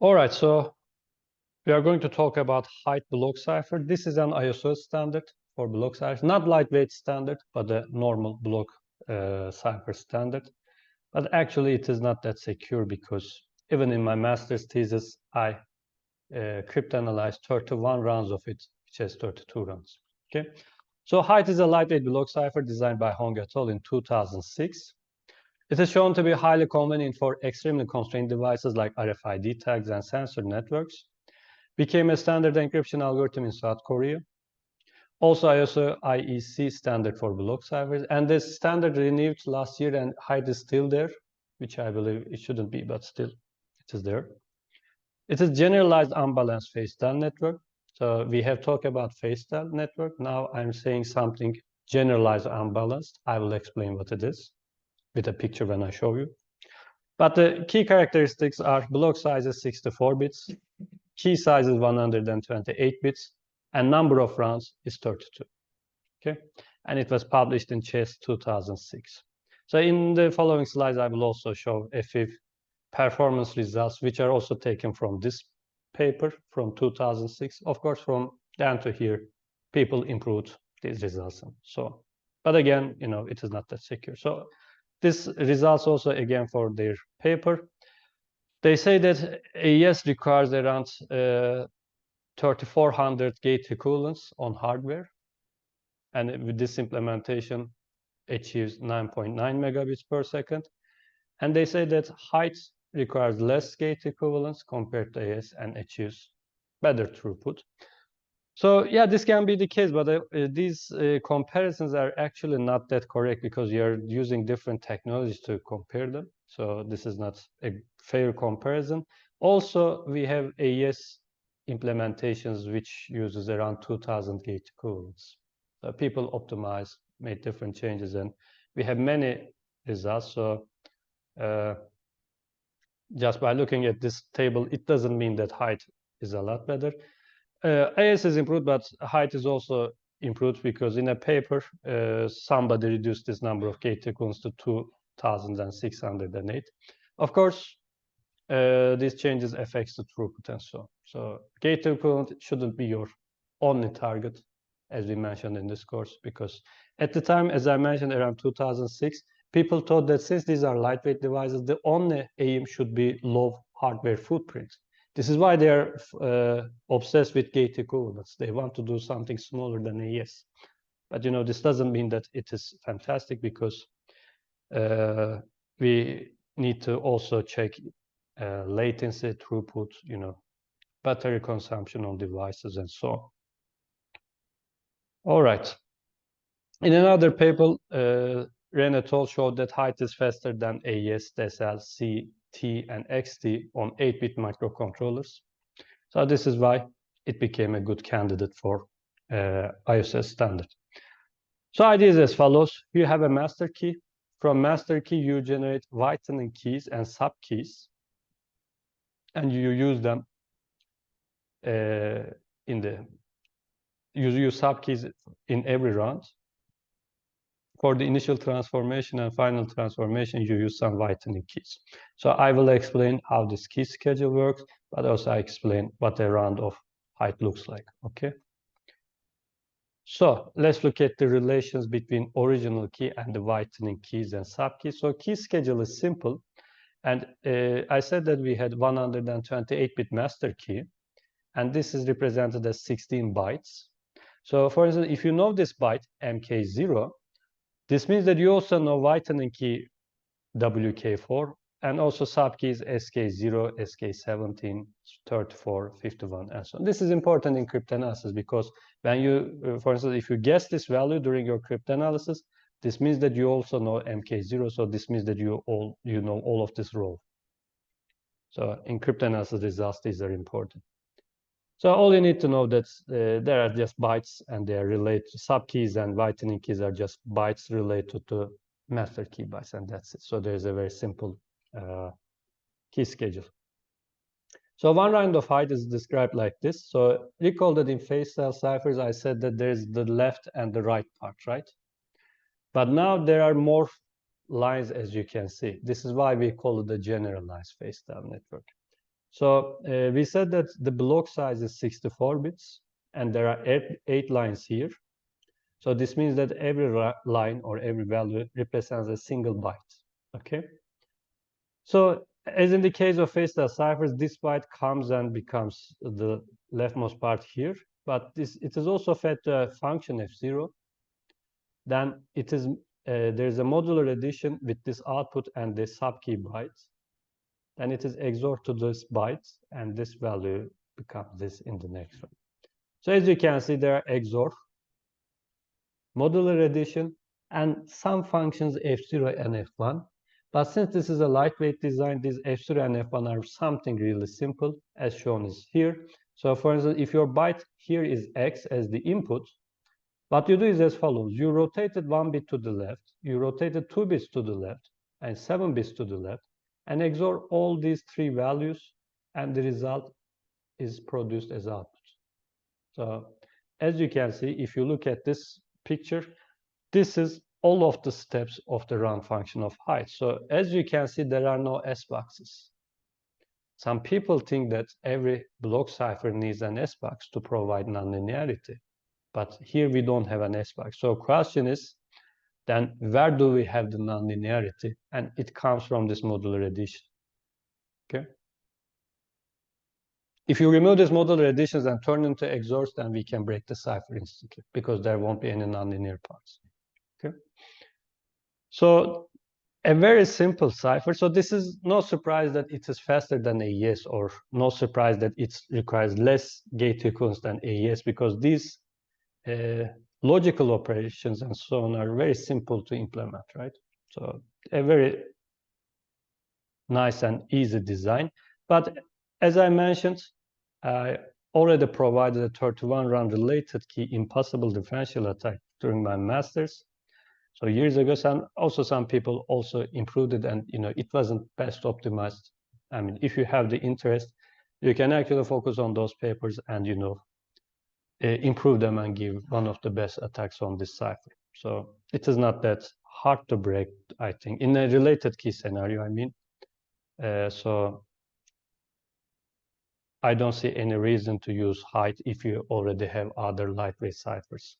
All right, so we are going to talk about HIGHT block cipher. This is an ISO standard for block cipher, not lightweight standard, but a normal block cipher standard. But actually, it is not that secure because even in my master's thesis, I cryptanalyzed 31 rounds of it, which has 32 rounds. Okay, so HIGHT is a lightweight block cipher designed by Hong et al. In 2006. It is shown to be highly convenient for extremely constrained devices like RFID tags and sensor networks. Became a standard encryption algorithm in South Korea. Also ISO IEC standard for block ciphers. And this standard renewed last year, and HIGHT is still there, which I believe it shouldn't be, but still it is there. It is generalized unbalanced phase-style network. So we have talked about phase-style network. Now I'm saying something generalized unbalanced. I will explain what it is with a picture when I show you. But the key characteristics are block size is 64 bits, key size is 128 bits, and number of rounds is 32. Okay, and it was published in CHES 2006. So in the following slides, I will also show a few performance results, which are also taken from this paper from 2006. Of course, from then to here, people improved these results and so on. But again, it is not that secure. So this results also again for their paper. They say that AES requires around 3,400 gate equivalents on hardware, and with this implementation achieves 9.9 megabits per second. And they say that HIGHT requires less gate equivalents compared to AES and achieves better throughput. So yeah, this can be the case, but these comparisons are actually not that correct because you're using different technologies to compare them. So this is not a fair comparison. Also, we have AES implementations which uses around 2,000 gate equivalents. So people optimize, made different changes, and we have many results. So just by looking at this table, it doesn't mean that HIGHT is a lot better. AES is improved, but HIGHT is also improved because in a paper, somebody reduced this number of gate equivalents to 2,608. Of course, these changes affects the throughput and so on. So gate equivalent shouldn't be your only target, as we mentioned in this course, because at the time, as I mentioned, around 2006, people thought that since these are lightweight devices, the only aim should be low hardware footprint. This is why they are obsessed with gate equivalents. They want to do something smaller than AES. But this doesn't mean that it is fantastic because we need to also check latency, throughput, battery consumption on devices and so on. All right. In another paper, Ren et al. Showed that HIGHT is faster than AES, DSL, C, T, and XT on 8-bit microcontrollers. So this is why it became a good candidate for ISO standard. So idea is as follows. You have a master key. From master key, you generate whitening keys and subkeys, and you use them you use subkeys in every round. For the initial transformation and final transformation, you use some whitening keys. So I will explain how this key schedule works, but also I explain what a round of HIGHT looks like, okay? So let's look at the relations between original key and the whitening keys and subkeys. So key schedule is simple. And I said that we had 128-bit master key, and this is represented as 16 bytes. So for instance, if you know this byte, MK0, this means that you also know whitening key WK4 and also subkeys SK0, SK17, 34, 51, and so on. This is important in cryptanalysis because when you, for instance, if you guess this value during your cryptanalysis, this means that you also know MK0, so this means that you know all of this row. So in cryptanalysis results, these are important. So all you need to know that there are just bytes and they are related to subkeys, and whitening keys are just bytes related to master key bytes, and that's it. So there's a very simple key schedule. So one round of HIGHT is described like this. So recall that in phase-style ciphers, I said that there's the left and the right part, right? But now there are more lines, as you can see. This is why we call it the generalized phase-style network. So we said that the block size is 64 bits, and there are eight lines here. So this means that every line or every value represents a single byte. Okay. So as in the case of face-style ciphers, this byte comes and becomes the leftmost part here, but it is also fed to a function f0. Then it is there's a modular addition with this output and this subkey bytes. Then it is XOR to this bytes, and this value becomes this in the next one. So as you can see, there are XOR, modular addition, and some functions f0 and f1. But since this is a lightweight design, these f0 and f1 are something really simple, as shown is here. So for instance, if your byte here is x as the input, what you do is as follows. You rotated 1 bit to the left, you rotated 2 bits to the left, and 7 bits to the left, and XOR all these three values, and the result is produced as output. So as you can see, if you look at this picture, this is all of the steps of the run function of height. So as you can see, there are no S boxes. Some people think that every block cipher needs an S box to provide nonlinearity. But here we don't have an S box. So question is, then where do we have the nonlinearity? And it comes from this modular addition. Okay. If you remove these modular additions and turn into XORs, then we can break the cipher instantly because there won't be any nonlinear parts. Okay. So a very simple cipher. So this is no surprise that it is faster than AES, or no surprise that it requires less gate equivalence than AES, because these logical operations and so on are very simple to implement, right? So a very nice and easy design. But as I mentioned, I already provided a 31 run related key impossible differential attack during my master's. So years ago, some people also improved it, and it wasn't best optimized. I mean, if you have the interest, you can actually focus on those papers and improve them and give one of the best attacks on this cipher. So it is not that hard to break, I think, in a related key scenario, I mean. So I don't see any reason to use HIGHT if you already have other lightweight ciphers.